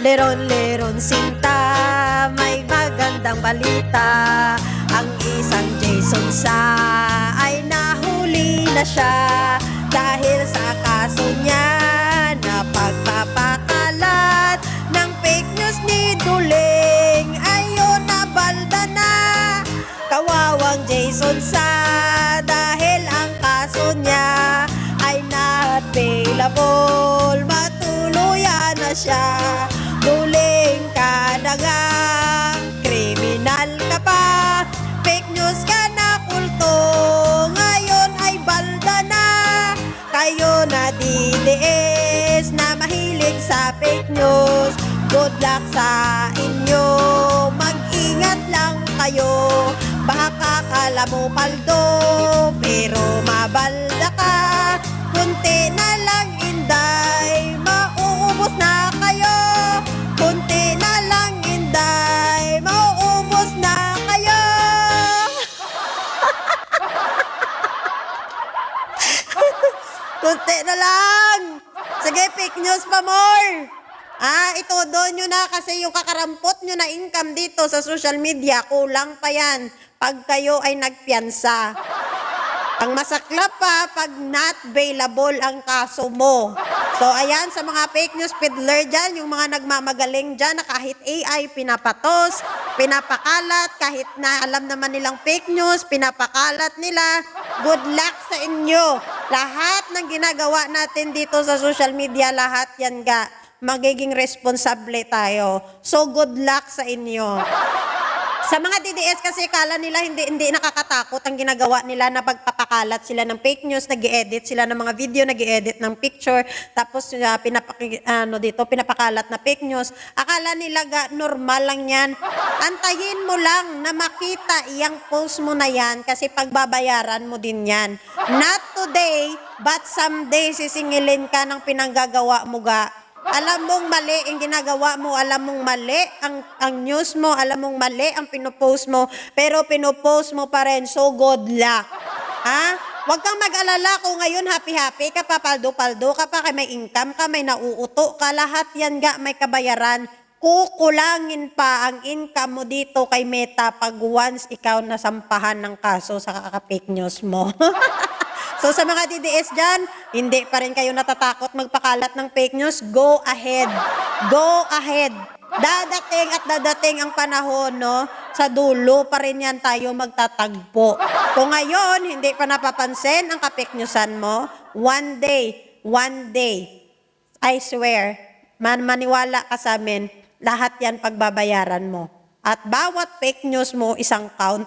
Leron-leron sinta, may magandang balita. Ang isang Jason sa ay nahuli na siya dahil sa kaso niya na pagpapakalat ng fake news ni Duling. Ayun, nabalda na kawawang Jason sa dahil ang kaso niya ay not available. Matuluyan na siya. Duling ka na nga, kriminal ka pa, fake news ka na kulto, ngayon ay balda na. Kayo na DDS na mahilig sa fake news, good luck sa inyo, mag-ingat lang kayo. Baka kala mo paldo, pero mabalda ka, kunti na lang inday, mauubos na kayo. Kunti na lang inday, mauubos na kayo. Kunti na lang. Sige, fake news pa more. Itodo nyo na kasi yung kakarampot nyo na income dito sa social media, kulang pa yan pag kayo ay nagpiyansa. Ang masaklap pa pag not available ang kaso mo. So ayan, sa mga fake news peddler dyan, yung mga nagmamagaling dyan na kahit AI pinapatos, pinapakalat, kahit na alam naman nilang fake news, pinapakalat nila. Good luck sa inyo. Lahat ng ginagawa natin dito sa social media, lahat yan magiging responsable tayo. So good luck sa inyo. Sa mga DDS kasi kala nila hindi nakakatakot ang ginagawa nila na pagpapakalat sila ng fake news, nag-i-edit sila ng mga video, nag-i-edit ng picture, tapos pinapakalat na fake news. Akala nila normal lang yan. Antayin mo lang na makita iyang post mo na yan kasi pagbabayaran mo din yan. Not today, but someday sisingilin ka ng pinanggagawa mo Alam mong mali ang ginagawa mo, alam mong mali ang news mo, alam mong mali ang pinopost mo, pero pinopost mo pa rin, so good luck. Huwag kang mag-alala kung ngayon happy-happy ka pa, paldo-paldo ka pa, may income ka, may nauuto ka, lahat yan may kabayaran. Kukulangin pa ang income mo dito kay Meta pag once ikaw nasampahan ng kaso sa kaka-fake news mo. So sa mga DDS dyan, hindi pa rin kayo natatakot magpakalat ng fake news, go ahead. Go ahead. Dadating at dadating ang panahon, no? Sa dulo pa rin yan tayo magtatagpo. Kung ngayon, hindi pa napapansin ang ka-fake newsan mo, one day, I swear, maniwala ka sa amin, lahat yan pagbabayaran mo. At bawat fake news mo, isang count.